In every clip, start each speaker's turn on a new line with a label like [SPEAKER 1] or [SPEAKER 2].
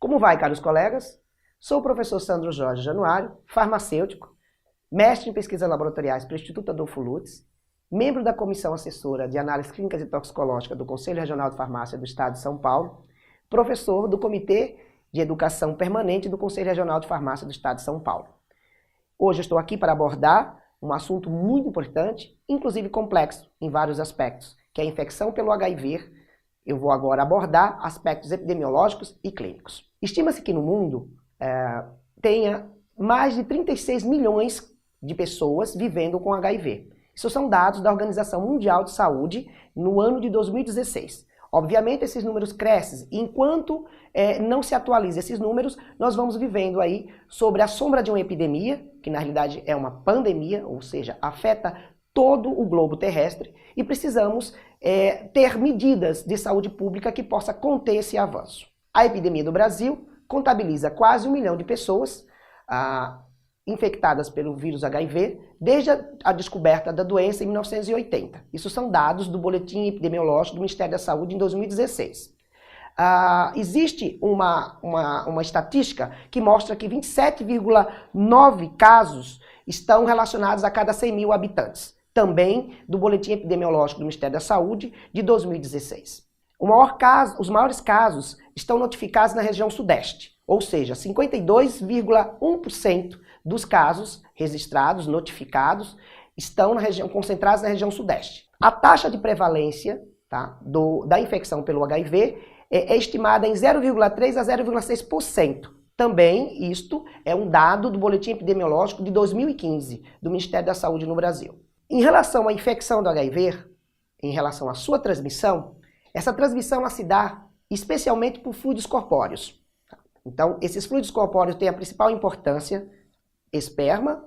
[SPEAKER 1] Como vai, caros colegas? Sou o professor Sandro Jorge Januário, farmacêutico, mestre em pesquisas laboratoriais pelo Instituto Adolfo Lutz, membro da Comissão Assessora de Análises Clínicas e Toxicológicas do Conselho Regional de Farmácia do Estado de São Paulo, professor do Comitê de Educação Permanente do Conselho Regional de Farmácia do Estado de São Paulo. Hoje estou aqui para abordar um assunto muito importante, inclusive complexo em vários aspectos, que é a infecção pelo HIV. Eu vou agora abordar aspectos epidemiológicos e clínicos. Estima-se que no mundo tenha mais de 36 milhões de pessoas vivendo com HIV. Isso são dados da Organização Mundial de Saúde no ano de 2016. Obviamente esses números crescem e enquanto não se atualizam esses números, nós vamos vivendo aí sobre a sombra de uma epidemia, que na realidade é uma pandemia, ou seja, afeta todo o globo terrestre, e precisamos ter medidas de saúde pública que possa conter esse avanço. A epidemia do Brasil contabiliza quase 1 milhão de pessoas infectadas pelo vírus HIV desde a descoberta da doença em 1980. Isso são dados do Boletim Epidemiológico do Ministério da Saúde em 2016. Existe uma estatística que mostra que 27,9 casos estão relacionados a cada 100 mil habitantes, também do Boletim Epidemiológico do Ministério da Saúde de 2016. Os maiores casos estão notificados na região sudeste, ou seja, 52,1% dos casos registrados, notificados, estão concentrados na região sudeste. A taxa de prevalência da infecção pelo HIV é estimada em 0,3 a 0,6%. Também isto é um dado do Boletim Epidemiológico de 2015, do Ministério da Saúde no Brasil. Em relação à infecção do HIV, em relação à sua transmissão, essa transmissão ela se dá especialmente por fluidos corpóreos. Então, esses fluidos corpóreos têm a principal importância: esperma,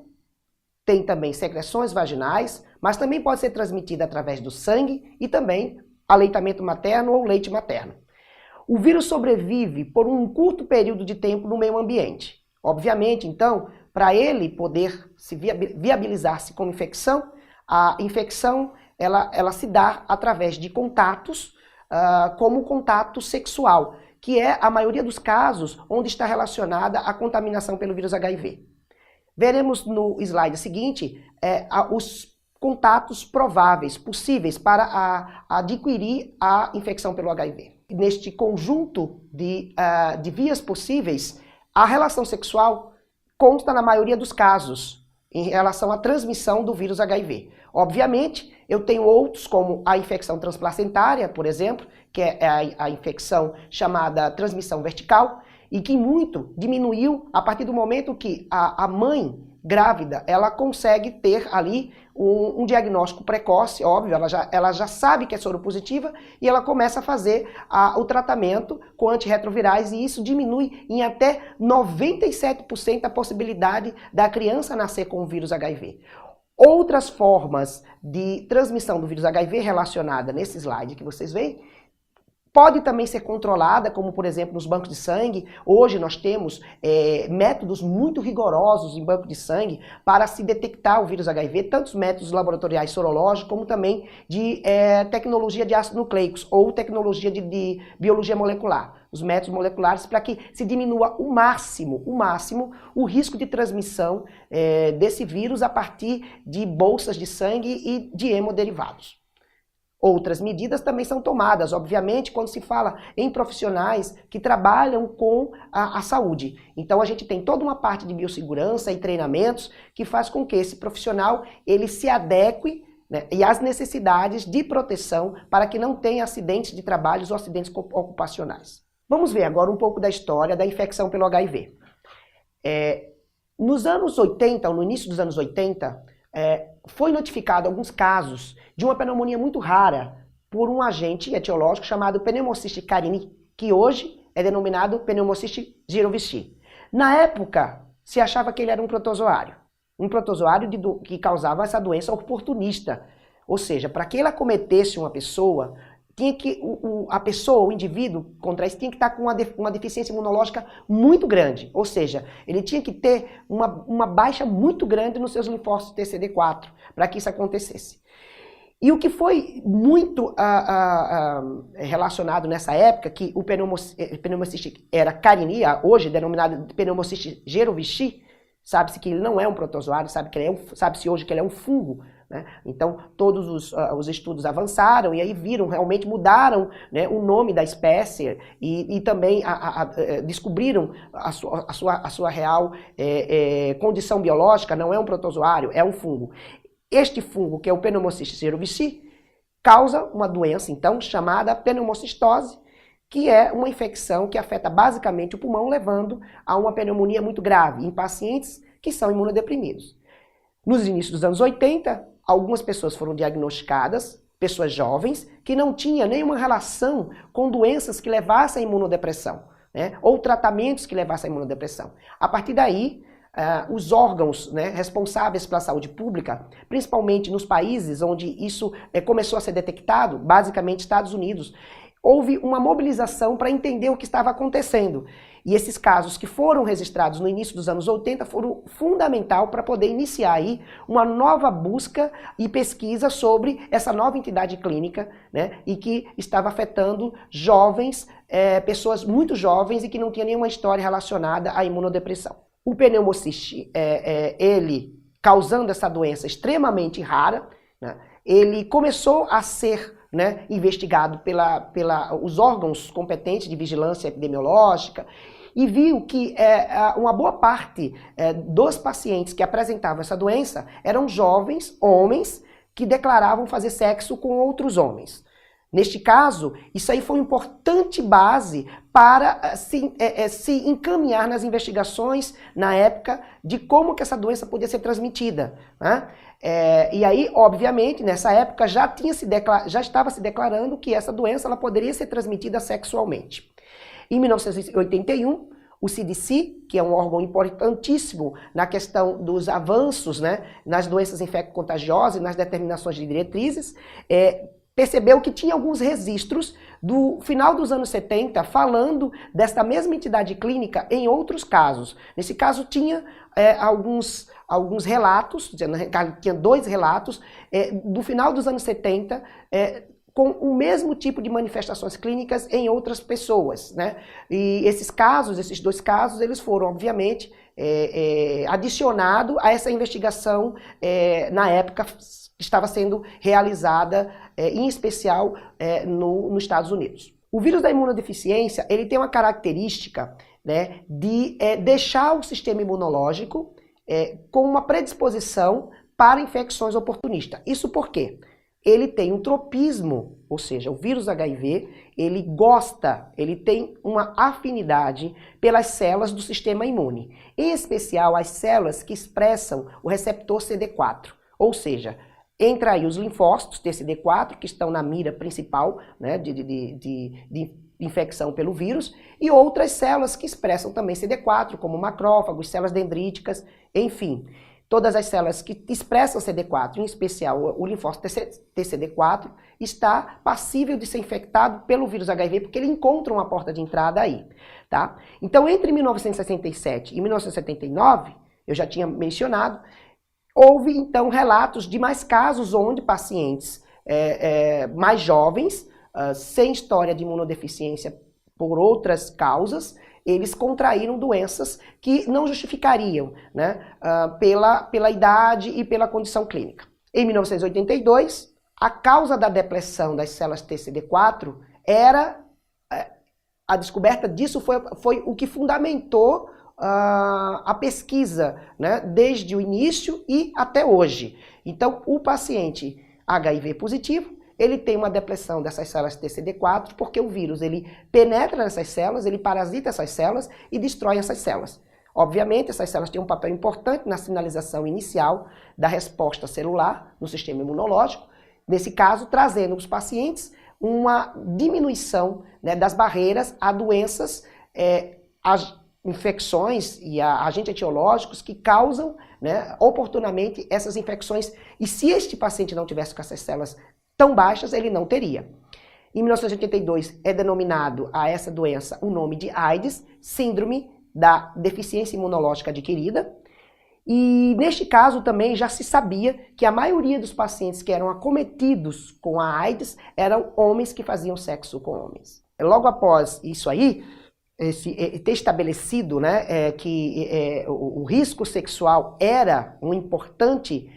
[SPEAKER 1] tem também secreções vaginais, mas também pode ser transmitida através do sangue e também aleitamento materno ou leite materno. O vírus sobrevive por um curto período de tempo no meio ambiente. Obviamente, então, para ele poder se viabilizar-se como infecção, a infecção ela se dá através de contatos, como contato sexual, que é a maioria dos casos onde está relacionada a contaminação pelo vírus HIV. Veremos no slide seguinte os contatos prováveis, possíveis para adquirir a infecção pelo HIV. Neste conjunto de vias possíveis, a relação sexual consta na maioria dos casos em relação à transmissão do vírus HIV. Obviamente, eu tenho outros, como a infecção transplacentária, por exemplo, que é a infecção chamada transmissão vertical, e que muito diminuiu a partir do momento que a mãe grávida, ela consegue ter ali um diagnóstico precoce, óbvio, ela já sabe que é soropositiva e ela começa a fazer o tratamento com antirretrovirais e isso diminui em até 97% a possibilidade da criança nascer com o vírus HIV. Outras formas de transmissão do vírus HIV relacionada nesse slide que vocês veem, pode também ser controlada, como por exemplo nos bancos de sangue. Hoje nós temos métodos muito rigorosos em banco de sangue para se detectar o vírus HIV, tanto os métodos laboratoriais sorológicos, como também de tecnologia de ácidos nucleicos ou tecnologia de biologia molecular. Os métodos moleculares para que se diminua o máximo o risco de transmissão desse vírus a partir de bolsas de sangue e de hemoderivados. Outras medidas também são tomadas, obviamente, quando se fala em profissionais que trabalham com a saúde. Então a gente tem toda uma parte de biossegurança e treinamentos que faz com que esse profissional ele se adeque, né, e às necessidades de proteção para que não tenha acidentes de trabalho ou acidentes ocupacionais. Vamos ver agora um pouco da história da infecção pelo HIV. Nos anos 80, ou no início dos anos 80, foi notificado alguns casos de uma pneumonia muito rara por um agente etiológico chamado Pneumocystis carini, que hoje é denominado Pneumocystis jirovecii. Na época, se achava que ele era um protozoário que causava essa doença oportunista, ou seja, para que ele acometesse uma pessoa, tinha que o indivíduo contra isso tinha que estar com uma deficiência imunológica muito grande, ou seja, ele tinha que ter uma baixa muito grande nos seus linfócitos TCD4 para que isso acontecesse. E o que foi muito relacionado nessa época, que o pneumociste era carinea, hoje denominado pneumociste jerovicii, sabe-se que ele não é um protozoário, sabe-se hoje que ele é um fungo, né? Então, todos os estudos avançaram e aí viram, realmente mudaram, né, o nome da espécie e também descobriram a sua real condição biológica, não é um protozoário, é um fungo. Este fungo, que é o pneumociste jerovicii, causa uma doença, então, chamada pneumocistose, que é uma infecção que afeta basicamente o pulmão, levando a uma pneumonia muito grave em pacientes que são imunodeprimidos. Nos inícios dos anos 80, algumas pessoas foram diagnosticadas, pessoas jovens, que não tinham nenhuma relação com doenças que levassem à imunodepressão, né, ou tratamentos que levassem à imunodepressão. A partir daí, os órgãos, né, responsáveis pela saúde pública, principalmente nos países onde isso começou a ser detectado, basicamente Estados Unidos, houve uma mobilização para entender o que estava acontecendo. E esses casos que foram registrados no início dos anos 80 foram fundamental para poder iniciar aí uma nova busca e pesquisa sobre essa nova entidade clínica, né, e que estava afetando jovens, pessoas muito jovens e que não tinham nenhuma história relacionada à imunodepressão. O pneumociste, ele causando essa doença extremamente rara, né, ele começou a ser, né, investigado pelos órgãos competentes de vigilância epidemiológica e viu que uma boa parte dos pacientes que apresentavam essa doença eram jovens homens que declaravam fazer sexo com outros homens. Neste caso, isso aí foi uma importante base para se encaminhar nas investigações na época de como que essa doença podia ser transmitida, né? E aí, obviamente, nessa época já estava se declarando que essa doença ela poderia ser transmitida sexualmente. Em 1981, o CDC, que é um órgão importantíssimo na questão dos avanços, né, nas doenças infecto-contagiosas e nas determinações de diretrizes, percebeu que tinha alguns registros do final dos anos 70 falando desta mesma entidade clínica em outros casos. Nesse caso tinha alguns relatos, tinha 2 relatos do final dos anos 70 com o mesmo tipo de manifestações clínicas em outras pessoas, né? E esses 2 casos, eles foram, obviamente, adicionados a essa investigação na época que estava sendo realizada, em especial nos Estados Unidos. O vírus da imunodeficiência, ele tem uma característica, né, de deixar o sistema imunológico com uma predisposição para infecções oportunistas. Isso por quê? Ele tem um tropismo, ou seja, o vírus HIV, ele tem uma afinidade pelas células do sistema imune, em especial as células que expressam o receptor CD4, ou seja, entra aí os linfócitos TCD4, que estão na mira principal, né, de infecção pelo vírus, e outras células que expressam também CD4, como macrófagos, células dendríticas, enfim. Todas as células que expressam CD4, em especial o linfócito TCD4, está passível de ser infectado pelo vírus HIV, porque ele encontra uma porta de entrada aí, tá? Então, entre 1967 e 1979, eu já tinha mencionado, houve, então, relatos de mais casos onde pacientes mais jovens, sem história de imunodeficiência por outras causas, eles contraíram doenças que não justificariam, né, pela idade e pela condição clínica. Em 1982, a causa da depressão das células TCD4 era... A descoberta disso foi o que fundamentou a pesquisa, né, desde o início e até hoje. Então, o paciente HIV positivo, ele tem uma depressão dessas células TCD4 porque o vírus ele penetra nessas células, ele parasita essas células e destrói essas células. Obviamente, essas células têm um papel importante na sinalização inicial da resposta celular no sistema imunológico, nesse caso, trazendo os pacientes uma diminuição, né, das barreiras a doenças, infecções e agentes etiológicos que causam, né, oportunamente essas infecções. E se este paciente não tivesse com essas células tão baixas, ele não teria. Em 1982 é denominado a essa doença o nome de AIDS, Síndrome da Deficiência Imunológica Adquirida. E neste caso também já se sabia que a maioria dos pacientes que eram acometidos com a AIDS eram homens que faziam sexo com homens. Logo após isso aí, ter estabelecido, né, que o risco sexual era uma importante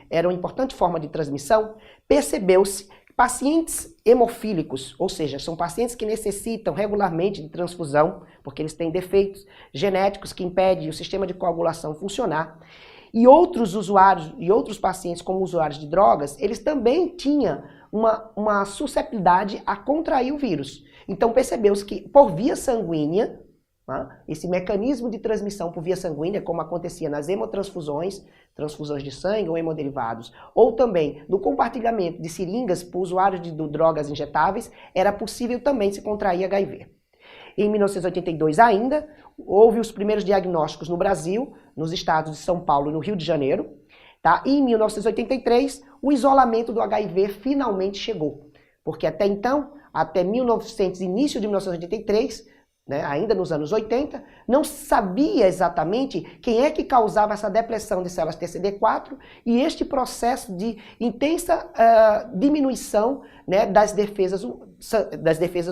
[SPEAKER 1] forma de transmissão, percebeu-se que pacientes hemofílicos, ou seja, são pacientes que necessitam regularmente de transfusão, porque eles têm defeitos genéticos que impedem o sistema de coagulação funcionar, e outros usuários, e outros pacientes como usuários de drogas, eles também tinham uma susceptibilidade a contrair o vírus. Então percebeu-se que por via sanguínea, esse mecanismo de transmissão por via sanguínea, como acontecia nas hemotransfusões, transfusões de sangue ou hemoderivados, ou também no compartilhamento de seringas por usuários de drogas injetáveis, era possível também se contrair HIV. Em 1982 ainda, houve os primeiros diagnósticos no Brasil, nos estados de São Paulo e no Rio de Janeiro. Tá? E em 1983, o isolamento do HIV finalmente chegou. Porque até então, até início de 1983, né, ainda nos anos 80, não se sabia exatamente quem é que causava essa depressão de células TCD4 e este processo de intensa diminuição, né, das defesas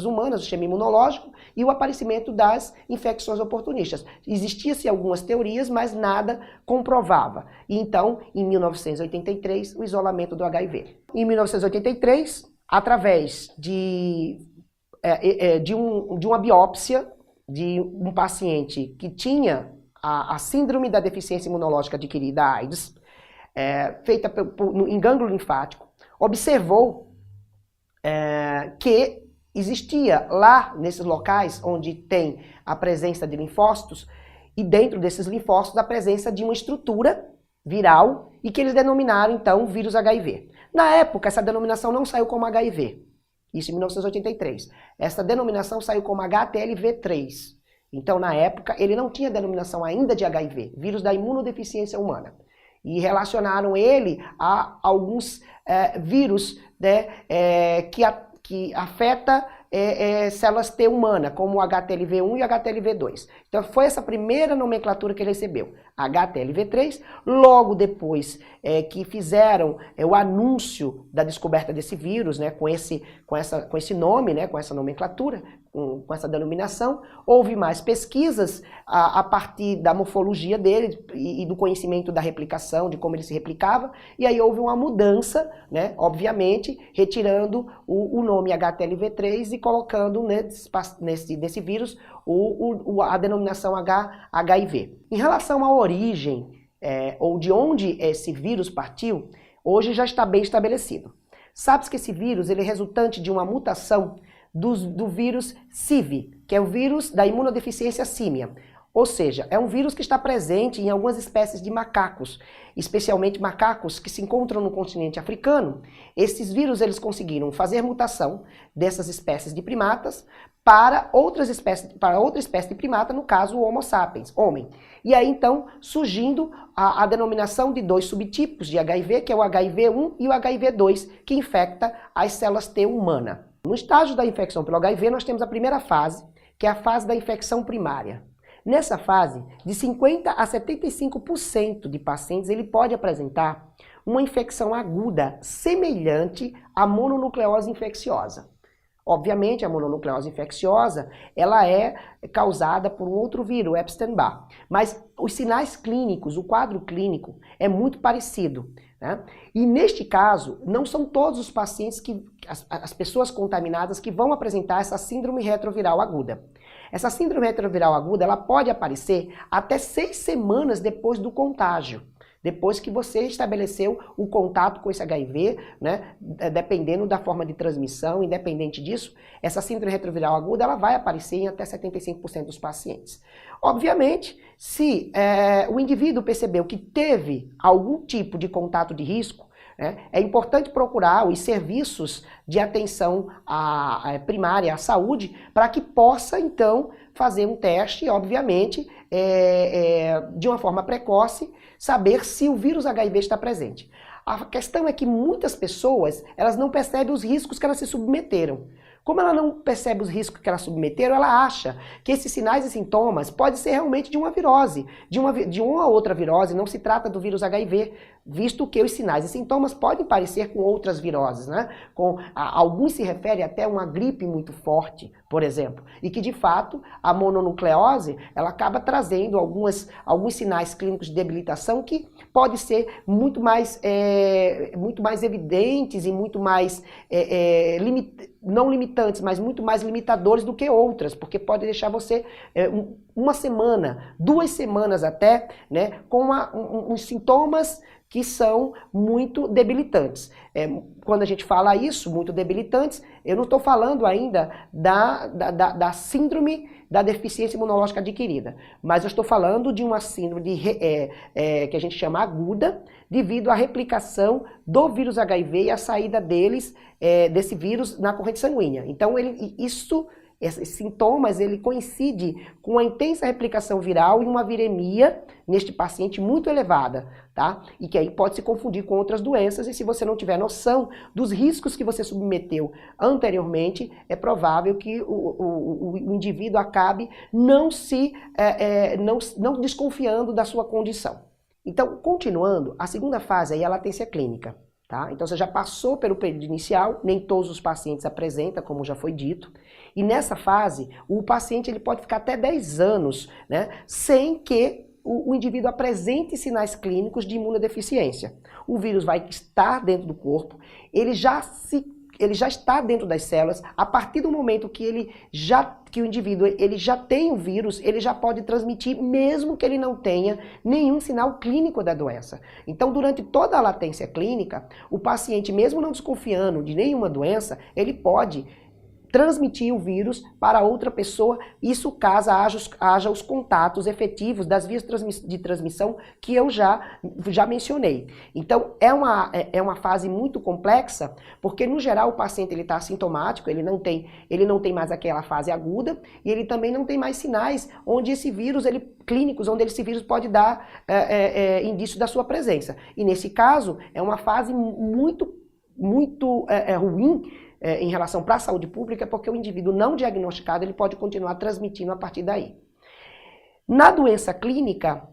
[SPEAKER 1] humanas, do sistema imunológico e o aparecimento das infecções oportunistas. Existiam algumas teorias, mas nada comprovava. E então, em 1983, o isolamento do HIV. Em 1983, através de uma biópsia de um paciente que tinha a síndrome da deficiência imunológica adquirida, AIDS, feita em gânglio linfático, observou que existia lá nesses locais onde tem a presença de linfócitos, e dentro desses linfócitos a presença de uma estrutura viral, e que eles denominaram então vírus HIV. Na época, essa denominação não saiu como HIV. Isso em 1983. Essa denominação saiu como HTLV3. Então, na época, ele não tinha denominação ainda de HIV, vírus da imunodeficiência humana. E relacionaram ele a alguns vírus, né, que afeta células T humana, como o HTLV1 e o HTLV2. Então foi essa primeira nomenclatura que ele recebeu, HTLV3. Logo depois que fizeram o anúncio da descoberta desse vírus, né, com esse nome, né, com essa nomenclatura, com essa denominação, houve mais pesquisas a partir da morfologia dele e do conhecimento da replicação, de como ele se replicava, e aí houve uma mudança, né, obviamente, retirando o nome HTLV3 e colocando nesse vírus a denominação HIV. Em relação à origem, ou de onde esse vírus partiu, hoje já está bem estabelecido. Sabe-se que esse vírus ele é resultante de uma mutação do vírus CIV, que é o vírus da imunodeficiência símia. Ou seja, é um vírus que está presente em algumas espécies de macacos, especialmente macacos que se encontram no continente africano. Esses vírus eles conseguiram fazer mutação dessas espécies de primatas para outra espécie de primata, no caso o Homo sapiens, homem. E aí então surgindo a denominação de dois subtipos de HIV, que é o HIV1 e o HIV2, que infecta as células T humana. No estágio da infecção pelo HIV, nós temos a primeira fase, que é a fase da infecção primária. Nessa fase, de 50% a 75% de pacientes, ele pode apresentar uma infecção aguda semelhante à mononucleose infecciosa. Obviamente, a mononucleose infecciosa, ela é causada por um outro vírus, o Epstein-Barr. Mas os sinais clínicos, o quadro clínico, é muito parecido, né? E neste caso, não são todos os pacientes, as pessoas contaminadas que vão apresentar essa síndrome retroviral aguda. Essa síndrome retroviral aguda, ela pode aparecer até 6 semanas depois do contágio. Depois que você estabeleceu o contato com esse HIV, né, dependendo da forma de transmissão, independente disso, essa síndrome retroviral aguda ela vai aparecer em até 75% dos pacientes. Obviamente, se o indivíduo percebeu que teve algum tipo de contato de risco, é importante procurar os serviços de atenção primária à saúde para que possa, então, fazer um teste, obviamente, de uma forma precoce, saber se o vírus HIV está presente. A questão é que muitas pessoas, elas não percebem os riscos que elas se submeteram. Como ela não percebe os riscos que ela submeteu, ela acha que esses sinais e sintomas podem ser realmente de uma virose, de uma outra virose, não se trata do vírus HIV, visto que os sinais e sintomas podem parecer com outras viroses, né? Alguns se referem até a uma gripe muito forte, por exemplo, e que de fato a mononucleose ela acaba trazendo alguns sinais clínicos de debilitação que podem ser muito mais evidentes e muito mais não limitantes, mas muito mais limitadores do que outras, porque pode deixar você uma semana, 2 semanas até, né, com uns sintomas que são muito debilitantes. Quando a gente fala isso, muito debilitantes, eu não estou falando ainda da síndrome da deficiência imunológica adquirida, mas eu estou falando de uma síndrome que a gente chama aguda, devido à replicação do vírus HIV e a saída desse vírus na corrente sanguínea. Então, esses sintomas, ele coincide com a intensa replicação viral e uma viremia neste paciente muito elevada, tá? E que aí pode se confundir com outras doenças, e se você não tiver noção dos riscos que você submeteu anteriormente, é provável que o indivíduo acabe não desconfiando da sua condição. Então, continuando, a segunda fase aí é a latência clínica. Tá? Então você já passou pelo período inicial, nem todos os pacientes apresentam, como já foi dito, e nessa fase o paciente ele pode ficar até 10 anos, né, sem que o indivíduo apresente sinais clínicos de imunodeficiência. O vírus vai estar dentro do corpo, ele já está dentro das células. A partir do momento que o indivíduo já tem o vírus, ele já pode transmitir, mesmo que ele não tenha nenhum sinal clínico da doença. Então, durante toda a latência clínica, o paciente, mesmo não desconfiando de nenhuma doença, ele pode transmitir o vírus para outra pessoa, isso caso haja os contatos efetivos das vias de transmissão que eu já mencionei. Então, é uma fase muito complexa, porque no geral o paciente está assintomático, ele não tem mais aquela fase aguda, e ele também não tem mais sinais onde esse vírus, clínicos, onde esse vírus pode dar indício da sua presença. E nesse caso, é uma fase muito ruim, em relação para a saúde pública, porque o indivíduo não diagnosticado ele pode continuar transmitindo a partir daí. Na doença clínica,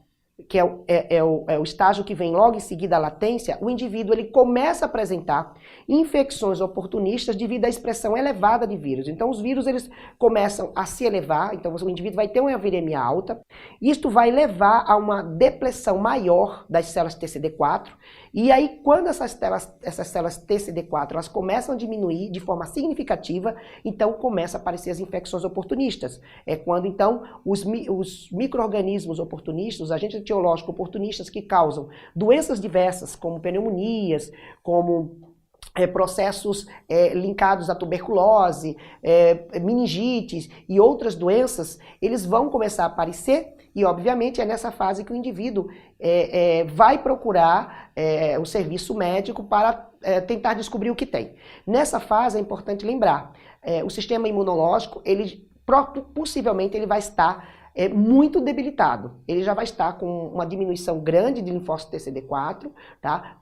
[SPEAKER 1] que é o estágio que vem logo em seguida à latência, o indivíduo ele começa a apresentar infecções oportunistas devido à expressão elevada de vírus. Então os vírus eles começam a se elevar, então o indivíduo vai ter uma viremia alta, isto vai levar a uma depressão maior das células TCD4, e aí quando essas células TCD4 elas começam a diminuir de forma significativa, então começa a aparecer as infecções oportunistas. É quando então os micro-organismos oportunistas, os agentes etiológicos oportunistas que causam doenças diversas, como pneumonias, como processos linkados à tuberculose, meningites e outras doenças, eles vão começar a aparecer e, obviamente, é nessa fase que o indivíduo vai procurar o serviço médico para tentar descobrir o que tem. Nessa fase é importante lembrar, o sistema imunológico, possivelmente ele vai estar muito debilitado. Ele já vai estar com uma diminuição grande de linfócito TCD4, tá?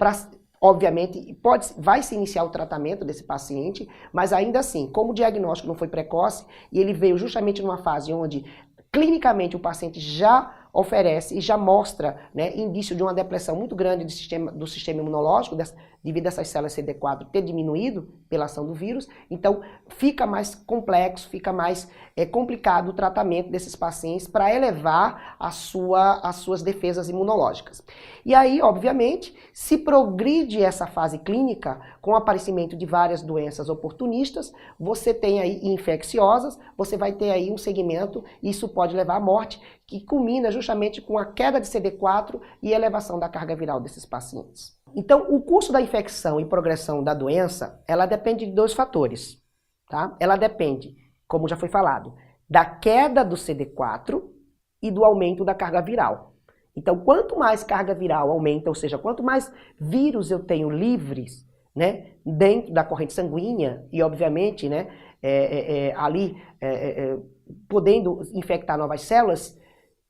[SPEAKER 1] Obviamente, vai se iniciar o tratamento desse paciente, mas ainda assim, como o diagnóstico não foi precoce, e ele veio justamente numa fase onde, clinicamente, o paciente já oferece e já mostra, né, indício de uma depressão muito grande do sistema imunológico, devido a essas células CD4 ter diminuído pela ação do vírus, então fica mais complexo, fica mais complicado o tratamento desses pacientes para elevar as suas defesas imunológicas. E aí, obviamente, se progride essa fase clínica com o aparecimento de várias doenças oportunistas, você tem aí infecciosas, você vai ter aí um segmento, isso pode levar à morte, que culmina justamente com a queda de CD4 e elevação da carga viral desses pacientes. Então, o curso da infecção e progressão da doença, ela depende de 2 fatores, tá? Ela depende, como já foi falado, da queda do CD4 e do aumento da carga viral. Então, quanto mais carga viral aumenta, ou seja, quanto mais vírus eu tenho livres, né, dentro da corrente sanguínea e, obviamente, né, podendo infectar novas células,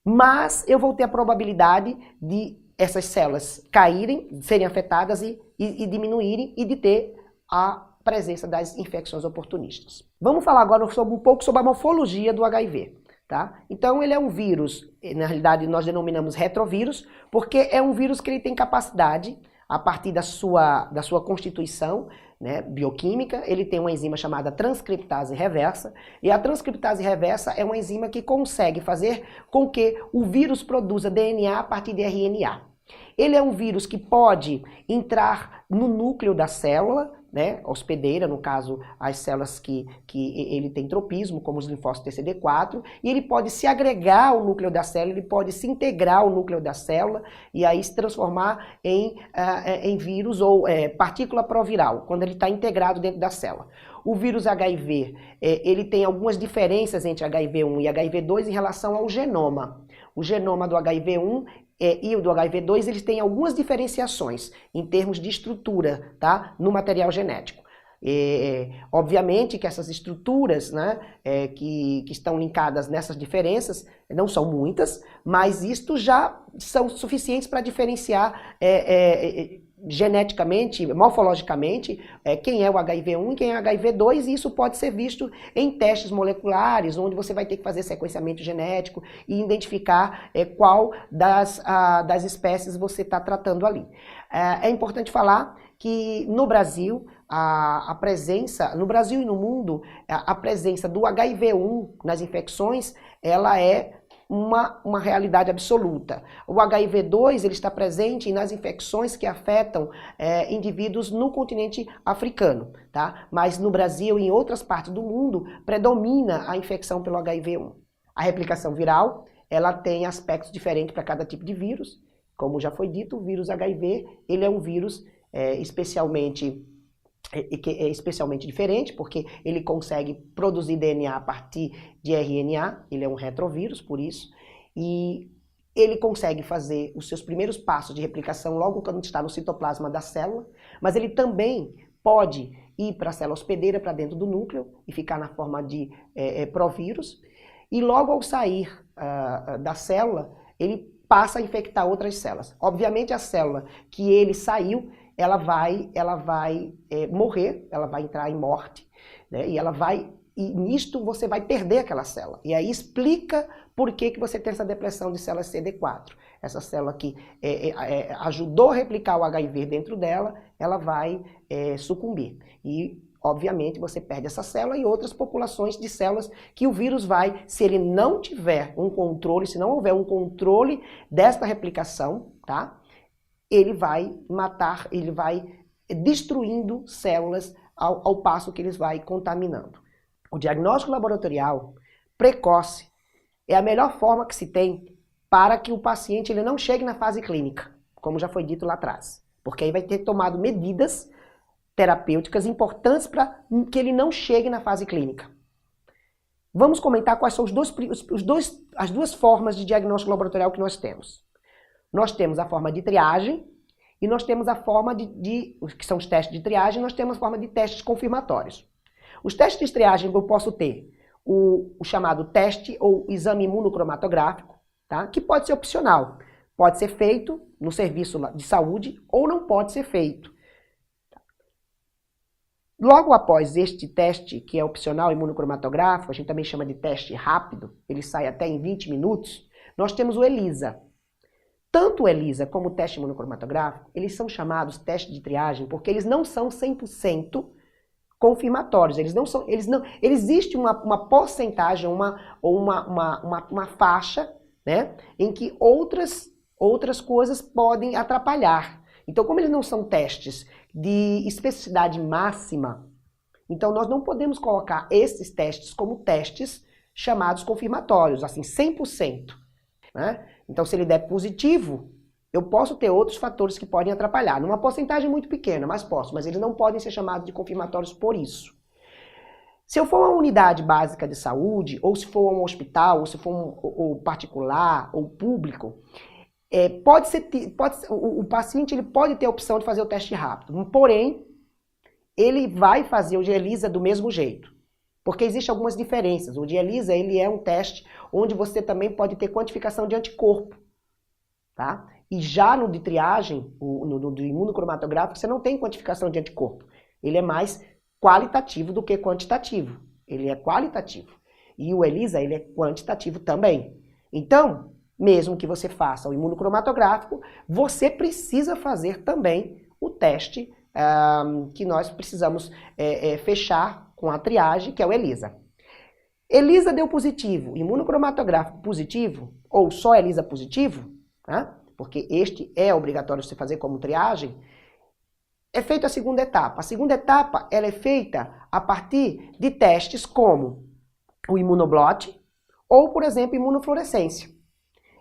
[SPEAKER 1] mas eu vou ter a probabilidade de essas células caírem, serem afetadas e diminuírem e de ter a presença das infecções oportunistas. Vamos falar agora um pouco sobre a morfologia do HIV. Tá? Então ele é um vírus, na realidade nós denominamos retrovírus, porque é um vírus que ele tem capacidade, a partir da sua constituição, né, bioquímica, ele tem uma enzima chamada transcriptase reversa, e a transcriptase reversa é uma enzima que consegue fazer com que o vírus produza DNA a partir de RNA. Ele é um vírus que pode entrar no núcleo da célula, né, hospedeira, no caso, as células que ele tem tropismo, como os linfócitos TCD4, e ele pode se agregar ao núcleo da célula, ele pode se integrar ao núcleo da célula e aí se transformar em vírus ou partícula proviral, quando ele está integrado dentro da célula. O vírus HIV, ele tem algumas diferenças entre HIV1 e HIV2 em relação ao genoma. O genoma do HIV1 e o do HIV2, eles têm algumas diferenciações em termos de estrutura, tá? No material genético. Obviamente que essas estruturas, né, que estão linkadas nessas diferenças, não são muitas, mas isto já são suficientes para diferenciar geneticamente, morfologicamente, quem é o HIV1 e quem é o HIV2, e isso pode ser visto em testes moleculares, onde você vai ter que fazer sequenciamento genético e identificar qual das espécies você está tratando ali. É importante falar que no Brasil, a presença, no Brasil e no mundo, a presença do HIV1 nas infecções, ela é uma realidade absoluta. O HIV2 ele está presente nas infecções que afetam indivíduos no continente africano, tá? Mas no Brasil e em outras partes do mundo predomina a infecção pelo HIV1. A replicação viral, ela tem aspectos diferentes para cada tipo de vírus. Como já foi dito, o vírus HIV ele é um vírus especialmente diferente, porque ele consegue produzir DNA a partir de RNA, ele é um retrovírus, por isso, e ele consegue fazer os seus primeiros passos de replicação logo quando está no citoplasma da célula, mas ele também pode ir para a célula hospedeira, para dentro do núcleo, e ficar na forma de provírus, e logo ao sair da célula, ele passa a infectar outras células. Obviamente a célula que ele saiu, ela vai morrer, ela vai entrar em morte, né? E nisto você vai perder aquela célula. E aí explica por que você tem essa depressão de células CD4. Essa célula que ajudou a replicar o HIV dentro dela, ela vai sucumbir. E, obviamente, você perde essa célula e outras populações de células que o vírus vai, se ele não tiver um controle, se não houver um controle desta replicação, tá? Ele vai matar, ele vai destruindo células ao passo que eles vai contaminando. O diagnóstico laboratorial precoce é a melhor forma que se tem para que o paciente ele não chegue na fase clínica, como já foi dito lá atrás. Porque aí vai ter tomado medidas terapêuticas importantes para que ele não chegue na fase clínica. Vamos comentar quais são as duas formas de diagnóstico laboratorial que nós temos. Nós temos a forma de triagem e nós temos a forma que são os testes de triagem, nós temos a forma de testes confirmatórios. Os testes de triagem eu posso ter o chamado teste ou exame imunocromatográfico, tá? Que pode ser opcional. Pode ser feito no serviço de saúde ou não pode ser feito. Logo após este teste, que é opcional imunocromatográfico, a gente também chama de teste rápido, ele sai até em 20 minutos, nós temos o ELISA. Tanto o ELISA como o teste imunocromatográfico, eles são chamados testes de triagem porque eles não são 100% confirmatórios. Existe uma porcentagem, uma faixa, né, em que outras coisas podem atrapalhar. Então, como eles não são testes de especificidade máxima, então nós não podemos colocar esses testes como testes chamados confirmatórios, assim, 100%. Né? Então, se ele der positivo, eu posso ter outros fatores que podem atrapalhar. Numa porcentagem muito pequena, mas posso. Mas eles não podem ser chamados de confirmatórios por isso. Se eu for uma unidade básica de saúde, ou se for um hospital, ou se for um particular, ou público, o paciente ele pode ter a opção de fazer o teste rápido. Porém, ele vai fazer o de ELISA do mesmo jeito. Porque existem algumas diferenças. O de ELISA ele é um teste onde você também pode ter quantificação de anticorpo. Tá? E já no de triagem, no imunocromatográfico, você não tem quantificação de anticorpo. Ele é mais qualitativo do que quantitativo. Ele é qualitativo. E o ELISA, ele é quantitativo também. Então, mesmo que você faça o imunocromatográfico, você precisa fazer também o teste que nós precisamos fechar com a triagem, que é o ELISA. ELISA deu positivo, imunocromatográfico positivo, ou só ELISA positivo, tá? Porque este é obrigatório você fazer como triagem, é feita a segunda etapa. A segunda etapa ela é feita a partir de testes como o imunoblot ou, por exemplo, imunofluorescência.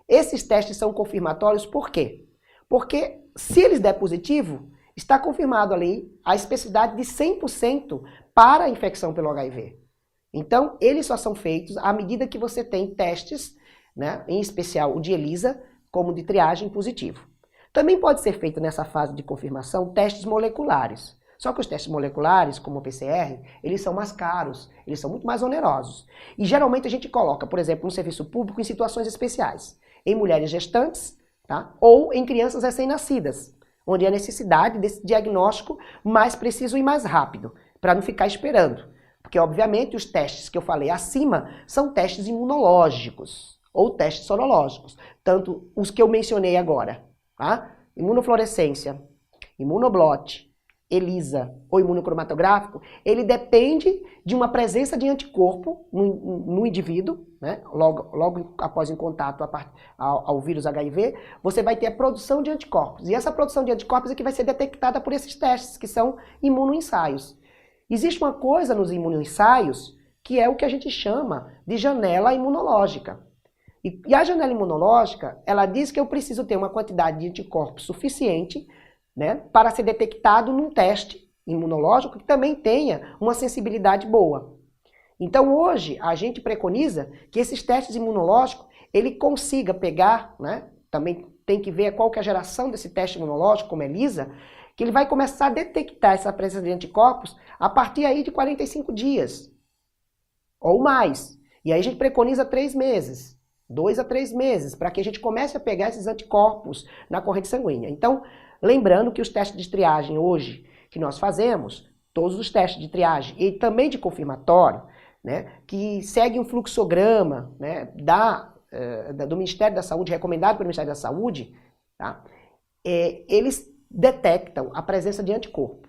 [SPEAKER 1] Esses testes são confirmatórios por quê? Porque se eles der positivo, está confirmado ali a especificidade de 100% para a infecção pelo HIV. Então, eles só são feitos à medida que você tem testes, né, em especial o de ELISA, como de triagem positivo. Também pode ser feito nessa fase de confirmação testes moleculares. Só que os testes moleculares, como o PCR, eles são mais caros, eles são muito mais onerosos. E geralmente a gente coloca, por exemplo, no serviço público em situações especiais. Em mulheres gestantes, tá? Ou em crianças recém-nascidas, onde há necessidade desse diagnóstico mais preciso e mais rápido, para não ficar esperando. Porque, obviamente, os testes que eu falei acima são testes imunológicos ou testes sorológicos, tanto os que eu mencionei agora, tá? Imunofluorescência, imunoblot, ELISA ou imunocromatográfico, ele depende de uma presença de anticorpo no indivíduo, né? Logo após em contato ao vírus HIV, você vai ter a produção de anticorpos. E essa produção de anticorpos é que vai ser detectada por esses testes, que são imunoensaios. Existe uma coisa nos imunoensaios que é o que a gente chama de janela imunológica. E a janela imunológica, ela diz que eu preciso ter uma quantidade de anticorpos suficiente, né, para ser detectado num teste imunológico que também tenha uma sensibilidade boa. Então hoje a gente preconiza que esses testes imunológicos ele consiga pegar, né, também tem que ver qual que é a geração desse teste imunológico, como ELISA, que ele vai começar a detectar essa presença de anticorpos a partir aí de 45 dias ou mais. E aí a gente preconiza 3 meses, 2 a 3 meses, para que a gente comece a pegar esses anticorpos na corrente sanguínea. Então, lembrando que os testes de triagem hoje que nós fazemos, todos os testes de triagem e também de confirmatório, né, que seguem um fluxograma, né, do Ministério da Saúde, recomendado pelo Ministério da Saúde, tá, eles detectam a presença de anticorpo.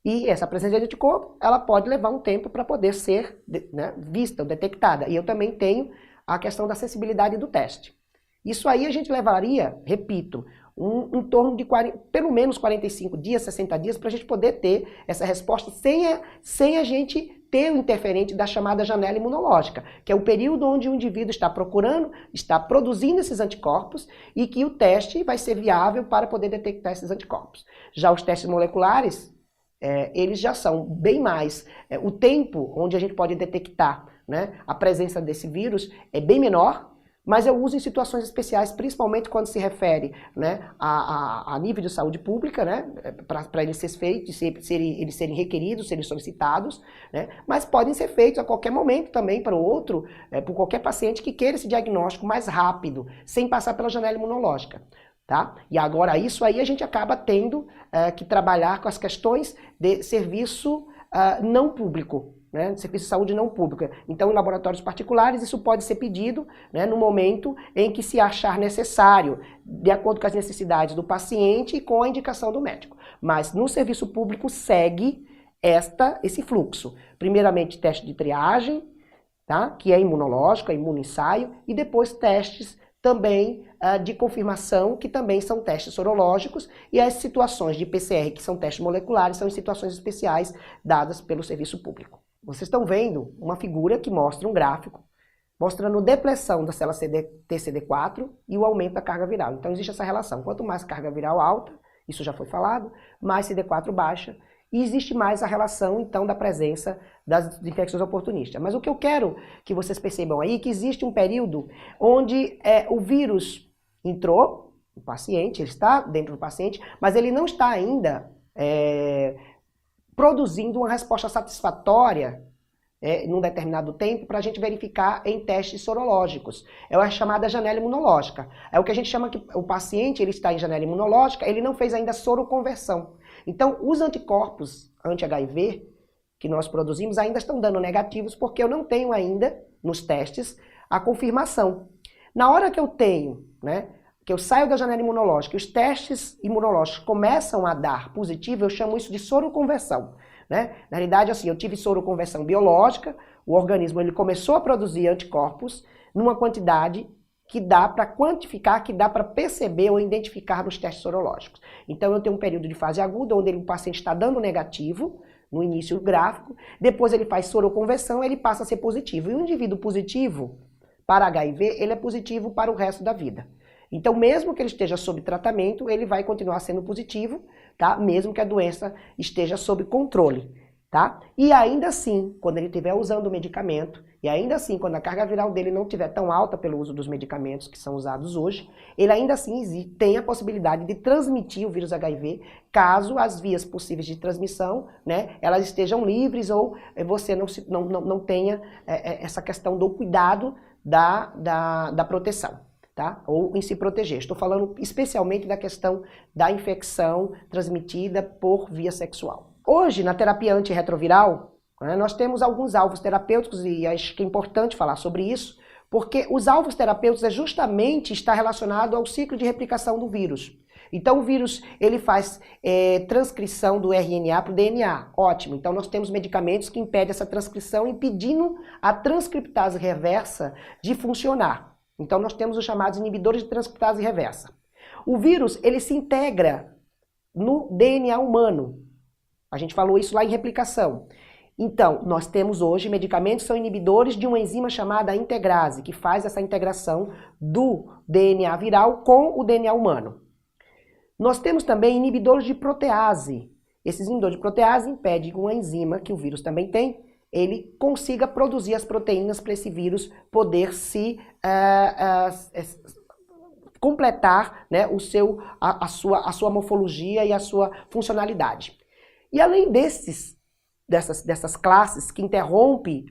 [SPEAKER 1] E essa presença de anticorpo, ela pode levar um tempo para poder ser, né, vista ou detectada. E eu também tenho a questão da sensibilidade do teste. Isso aí a gente levaria, repito, em torno de pelo menos 45 dias, 60 dias, para a gente poder ter essa resposta sem a gente ter o interferente da chamada janela imunológica, que é o período onde o indivíduo está procurando, está produzindo esses anticorpos e que o teste vai ser viável para poder detectar esses anticorpos. Já os testes moleculares, eles já são bem mais. O tempo onde a gente pode detectar, né, a presença desse vírus é bem menor, mas eu uso em situações especiais, principalmente quando se refere, né, a nível de saúde pública, né, para eles serem feitos, eles serem requeridos, serem solicitados, né, mas podem ser feitos a qualquer momento também para o outro, por qualquer paciente que queira esse diagnóstico mais rápido, sem passar pela janela imunológica. Tá? E agora isso aí a gente acaba tendo que trabalhar com as questões de serviço não público, né? Serviço de saúde não público. Então, em laboratórios particulares, isso pode ser pedido, né, no momento em que se achar necessário, de acordo com as necessidades do paciente e com a indicação do médico. Mas no serviço público segue esse fluxo. Primeiramente, teste de triagem, tá? Que é imunológico, é imunoensaio, e depois testes também de confirmação, que também são testes sorológicos, e as situações de PCR, que são testes moleculares, são em situações especiais dadas pelo serviço público. Vocês estão vendo uma figura que mostra um gráfico, mostrando depressão da célula TCD4 e o aumento da carga viral. Então existe essa relação, quanto mais carga viral alta, isso já foi falado, mais CD4 baixa, e existe mais a relação, então, da presença das infecções oportunistas. Mas o que eu quero que vocês percebam aí é que existe um período onde o vírus entrou no paciente, ele está dentro do paciente, mas ele não está ainda produzindo uma resposta satisfatória num determinado tempo para a gente verificar em testes sorológicos. É a chamada janela imunológica. É o que a gente chama que o paciente ele está em janela imunológica, ele não fez ainda soroconversão. Então, os anticorpos anti-HIV, que nós produzimos ainda estão dando negativos porque eu não tenho ainda, nos testes, a confirmação. Na hora que eu tenho, né, que eu saio da janela imunológica e os testes imunológicos começam a dar positivo, eu chamo isso de soroconversão. Né? Na realidade, assim, eu tive soroconversão biológica, o organismo ele começou a produzir anticorpos numa quantidade que dá para quantificar, que dá para perceber ou identificar nos testes sorológicos. Então, eu tenho um período de fase aguda, onde o paciente está dando negativo, no início gráfico, depois ele faz soroconversão, ele passa a ser positivo. E o indivíduo positivo para HIV, ele é positivo para o resto da vida. Então, mesmo que ele esteja sob tratamento, ele vai continuar sendo positivo, tá? Mesmo que a doença esteja sob controle, tá? E ainda assim, quando ele estiver usando o medicamento, e ainda assim, quando a carga viral dele não estiver tão alta pelo uso dos medicamentos que são usados hoje, ele ainda assim tem a possibilidade de transmitir o vírus HIV, caso as vias possíveis de transmissão, né, elas estejam livres ou você não tenha essa questão do cuidado da proteção. Tá? Ou em se proteger. Estou falando especialmente da questão da infecção transmitida por via sexual. Hoje, na terapia antirretroviral, né, nós temos alguns alvos terapêuticos e acho que é importante falar sobre isso, porque os alvos terapêuticos é justamente está relacionado ao ciclo de replicação do vírus. Então o vírus ele faz transcrição do RNA para o DNA, ótimo. Então nós temos medicamentos que impedem essa transcrição, impedindo a transcriptase reversa de funcionar. Então nós temos os chamados inibidores de transcriptase reversa. O vírus, ele se integra no DNA humano. A gente falou isso lá em replicação. Então, nós temos hoje medicamentos que são inibidores de uma enzima chamada integrase, que faz essa integração do DNA viral com o DNA humano. Nós temos também inibidores de protease. Esses inibidores de protease impedem que uma enzima, que o vírus também tem, ele consiga produzir as proteínas para esse vírus poder se completar, né, a sua morfologia e a sua funcionalidade. E além dessas classes que interrompem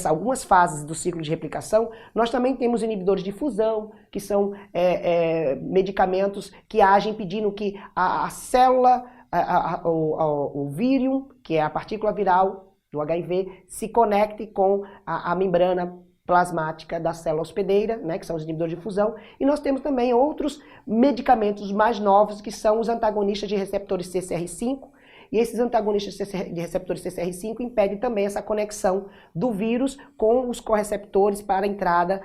[SPEAKER 1] algumas fases do ciclo de replicação, nós também temos inibidores de fusão, que são medicamentos que agem pedindo que a célula, o vírion, que é a partícula viral do HIV, se conecte com a membrana plasmática da célula hospedeira, né, que são os inibidores de fusão, e nós temos também outros medicamentos mais novos, que são os antagonistas de receptores CCR5, e esses antagonistas de receptores CCR5 impedem também essa conexão do vírus com os correceptores para a entrada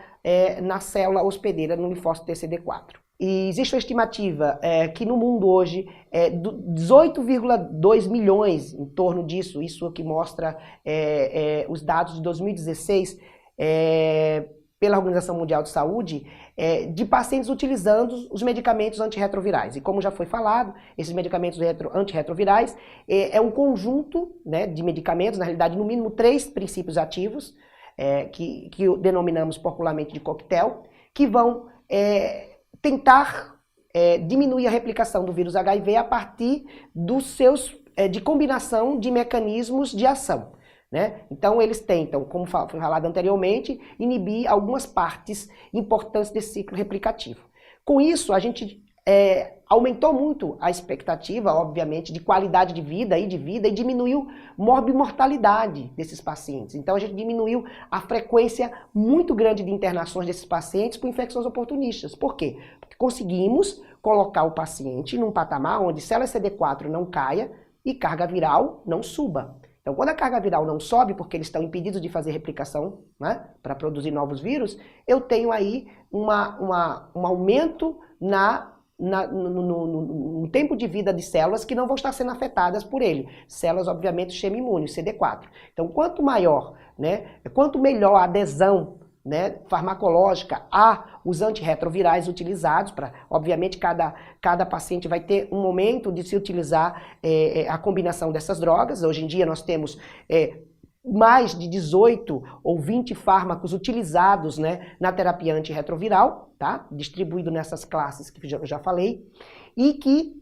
[SPEAKER 1] na célula hospedeira no linfócito TCD4. E existe uma estimativa que no mundo hoje 18,2 milhões em torno disso, isso que mostra os dados de 2016 pela Organização Mundial de Saúde, de pacientes utilizando os medicamentos antirretrovirais. E como já foi falado, esses medicamentos antirretrovirais é um conjunto, né, de medicamentos, na realidade no mínimo 3 princípios ativos, que denominamos popularmente de coquetel, que vão tentar diminuir a replicação do vírus HIV a partir de combinação de mecanismos de ação. Né? Então eles tentam, como foi falado anteriormente, inibir algumas partes importantes desse ciclo replicativo. Com isso, a gente aumentou muito a expectativa, obviamente, de qualidade de vida e diminuiu morbimortalidade desses pacientes. Então a gente diminuiu a frequência muito grande de internações desses pacientes por infecções oportunistas. Por quê? Porque conseguimos colocar o paciente num patamar onde célula CD4 não caia e carga viral não suba. Então, quando a carga viral não sobe, porque eles estão impedidos de fazer replicação, né, para produzir novos vírus, eu tenho aí um aumento no tempo de vida de células que não vão estar sendo afetadas por ele. Células, obviamente, do sistema imune, CD4. Então, quanto maior, né, quanto melhor a adesão, né, farmacológica os antirretrovirais utilizados, obviamente cada paciente vai ter um momento de se utilizar a combinação dessas drogas. Hoje em dia nós temos mais de 18 ou 20 fármacos utilizados, né, na terapia antirretroviral, tá? Distribuído nessas classes que eu já falei, e que,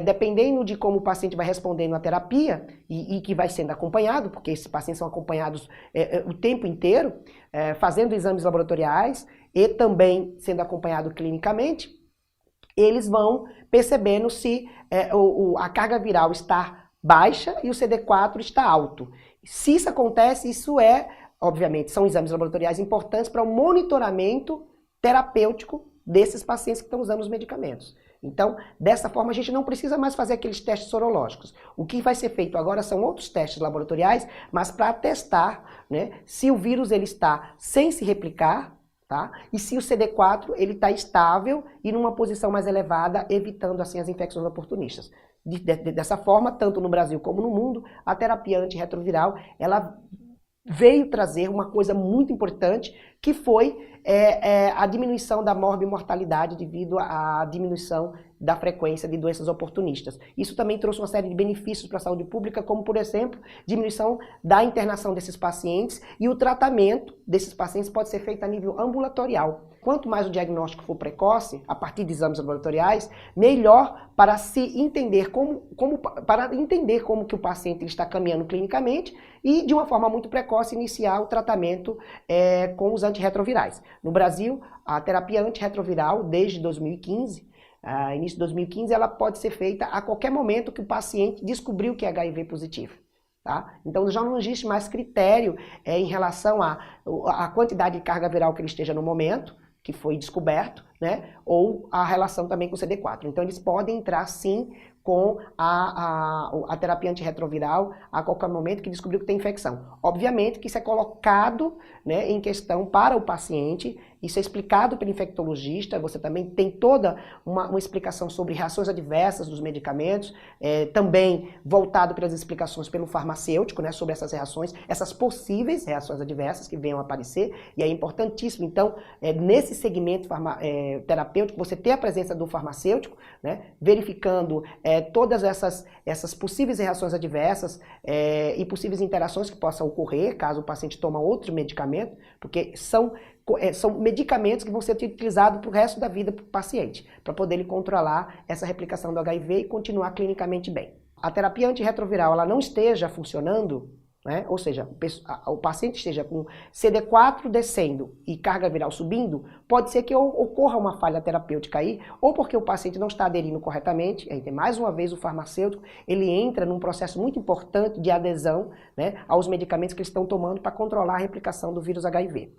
[SPEAKER 1] dependendo de como o paciente vai respondendo à terapia, e que vai sendo acompanhado, porque esses pacientes são acompanhados o tempo inteiro, fazendo exames laboratoriais e também sendo acompanhado clinicamente, eles vão percebendo se a carga viral está baixa e o CD4 está alto. Se isso acontece, isso obviamente, são exames laboratoriais importantes para o monitoramento terapêutico desses pacientes que estão usando os medicamentos. Então, dessa forma, a gente não precisa mais fazer aqueles testes sorológicos. O que vai ser feito agora são outros testes laboratoriais, mas para testar, né, se o vírus ele está sem se replicar, tá? E se o CD4 ele está estável e numa posição mais elevada, evitando assim as infecções oportunistas. Dessa forma, tanto no Brasil como no mundo, a terapia antirretroviral ela veio trazer uma coisa muito importante, que foi a diminuição da morbimortalidade devido à diminuição da frequência de doenças oportunistas. Isso também trouxe uma série de benefícios para a saúde pública, como, por exemplo, diminuição da internação desses pacientes, e o tratamento desses pacientes pode ser feito a nível ambulatorial. Quanto mais o diagnóstico for precoce, a partir de exames laboratoriais, melhor para se entender para entender como que o paciente está caminhando clinicamente e, de uma forma muito precoce, iniciar o tratamento com os antirretrovirais. No Brasil, a terapia antirretroviral, desde 2015, início de 2015, ela pode ser feita a qualquer momento que o paciente descobriu que é HIV positivo. Tá? Então já não existe mais critério em relação à quantidade de carga viral que ele esteja no momento, que foi descoberto, né? Ou a relação também com o CD4. Então eles podem entrar sim com a terapia antirretroviral a qualquer momento que descobriu que tem infecção. Obviamente que isso é colocado, né, em questão para o paciente, isso é explicado pelo infectologista, você também tem toda uma explicação sobre reações adversas dos medicamentos, também voltado pelas explicações pelo farmacêutico, né, sobre essas reações, essas possíveis reações adversas que venham a aparecer, e é importantíssimo, então, nesse segmento terapêutico, você ter a presença do farmacêutico, né, verificando todas essas possíveis reações adversas e possíveis interações que possam ocorrer caso o paciente toma outro medicamento, porque são medicamentos que vão ser utilizados para o resto da vida para o paciente, para poder ele controlar essa replicação do HIV e continuar clinicamente bem. A terapia antirretroviral ela não esteja funcionando, né? Ou seja, o paciente esteja com CD4 descendo e carga viral subindo, pode ser que ocorra uma falha terapêutica aí, ou porque o paciente não está aderindo corretamente, aí tem mais uma vez o farmacêutico, ele entra num processo muito importante de adesão, né, aos medicamentos que eles estão tomando para controlar a replicação do vírus HIV.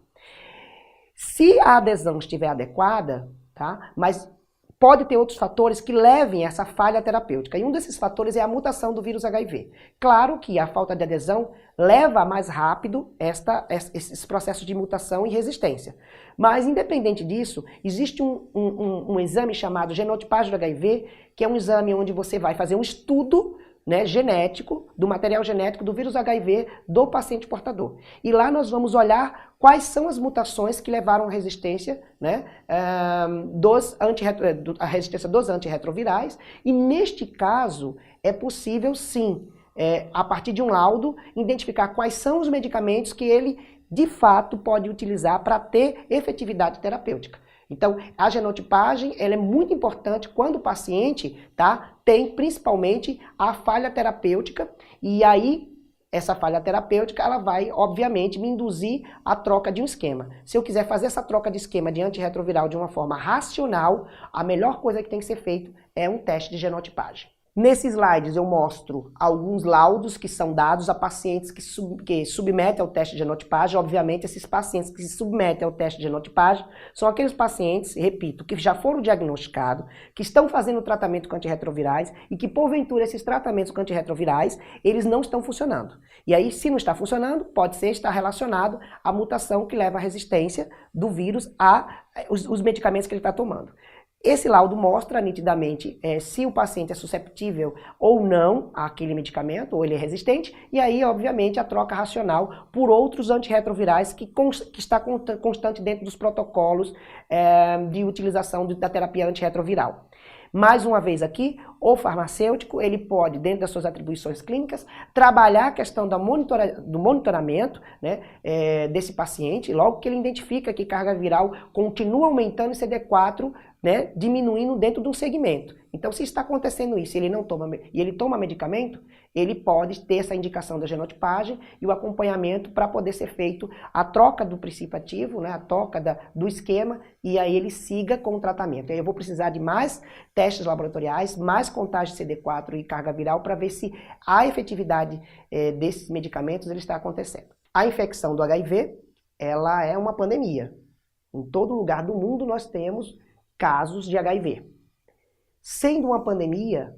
[SPEAKER 1] Se a adesão estiver adequada, tá, mas pode ter outros fatores que levem a essa falha terapêutica. E um desses fatores é a mutação do vírus HIV. Claro que a falta de adesão leva mais rápido esses processos de mutação e resistência. Mas, independente disso, existe um exame chamado genotipagem do HIV, que é um exame onde você vai fazer um estudo, né, genético, do material genético do vírus HIV do paciente portador. E lá nós vamos olhar quais são as mutações que levaram à resistência, né, a resistência dos antirretrovirais, e neste caso é possível sim, a partir de um laudo, identificar quais são os medicamentos que ele de fato pode utilizar para ter efetividade terapêutica. Então, a genotipagem ela é muito importante quando o paciente tem principalmente a falha terapêutica, e aí essa falha terapêutica ela vai, obviamente, me induzir a troca de um esquema. Se eu quiser fazer essa troca de esquema de antirretroviral de uma forma racional, a melhor coisa que tem que ser feito é um teste de genotipagem. Nesses slides eu mostro alguns laudos que são dados a pacientes que submetem ao teste de genotipagem. Obviamente, esses pacientes que se submetem ao teste de genotipagem são aqueles pacientes, repito, que já foram diagnosticados, que estão fazendo tratamento com antirretrovirais e que, porventura, esses tratamentos com antirretrovirais, eles não estão funcionando. E aí, se não está funcionando, pode estar relacionado à mutação que leva à resistência do vírus aos medicamentos que ele está tomando. Esse laudo mostra nitidamente se o paciente é susceptível ou não àquele medicamento, ou ele é resistente, e aí, obviamente, a troca racional por outros antirretrovirais que está constante dentro dos protocolos de utilização da terapia antirretroviral. Mais uma vez aqui, o farmacêutico, ele pode, dentro das suas atribuições clínicas, trabalhar a questão do monitoramento, né, desse paciente, logo que ele identifica que carga viral continua aumentando e CD4, né, diminuindo dentro de um segmento. Então, se está acontecendo isso e ele toma medicamento, ele pode ter essa indicação da genotipagem e o acompanhamento para poder ser feito a troca do princípio ativo, né, a troca do esquema, e aí ele siga com o tratamento. Aí eu vou precisar de mais testes laboratoriais, mais mais contágio de CD4 e carga viral para ver se a efetividade desses medicamentos ele está acontecendo. A infecção do HIV, ela é uma pandemia. Em todo lugar do mundo nós temos casos de HIV. Sendo uma pandemia,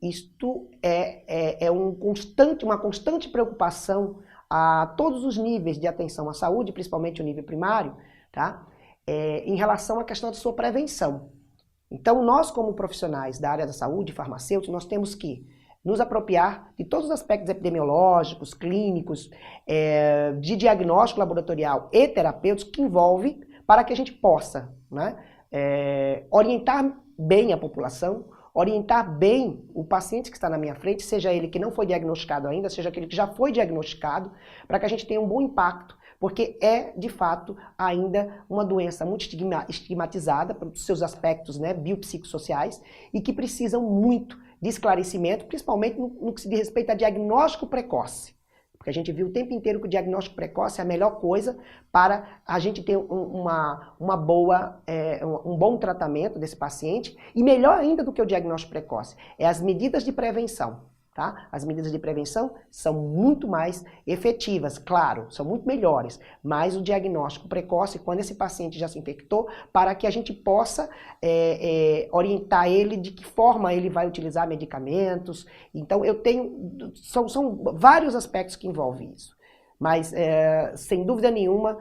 [SPEAKER 1] isto é uma constante preocupação a todos os níveis de atenção à saúde, principalmente o nível primário, tá? Em relação à questão de sua prevenção. Então, nós como profissionais da área da saúde, farmacêuticos, nós temos que nos apropriar de todos os aspectos epidemiológicos, clínicos, de diagnóstico laboratorial e terapêuticos que envolve para que a gente possa, né, orientar bem a população, orientar bem o paciente que está na minha frente, seja ele que não foi diagnosticado ainda, seja aquele que já foi diagnosticado, para que a gente tenha um bom impacto, porque é, de fato, ainda uma doença muito estigmatizada pelos seus aspectos, né, biopsicossociais e que precisam muito de esclarecimento, principalmente no que se diz respeito a diagnóstico precoce. Porque a gente viu o tempo inteiro que o diagnóstico precoce é a melhor coisa para a gente ter um bom tratamento desse paciente. E melhor ainda do que o diagnóstico precoce, é as medidas de prevenção. Tá? As medidas de prevenção são muito mais efetivas, claro, são muito melhores, mas o diagnóstico precoce, quando esse paciente já se infectou, para que a gente possa orientar ele de que forma ele vai utilizar medicamentos. Então, são vários aspectos que envolvem isso, mas sem dúvida nenhuma,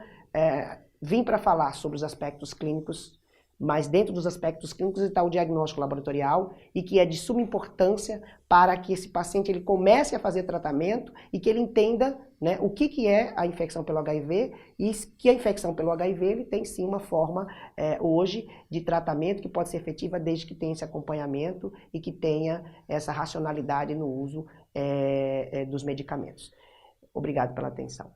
[SPEAKER 1] vim para falar sobre os aspectos clínicos, mas dentro dos aspectos clínicos está o diagnóstico laboratorial e que é de suma importância para que esse paciente ele comece a fazer tratamento e que ele entenda, né, o que é a infecção pelo HIV e que a infecção pelo HIV ele tem sim uma forma hoje de tratamento que pode ser efetiva desde que tenha esse acompanhamento e que tenha essa racionalidade no uso dos medicamentos. Obrigado pela atenção.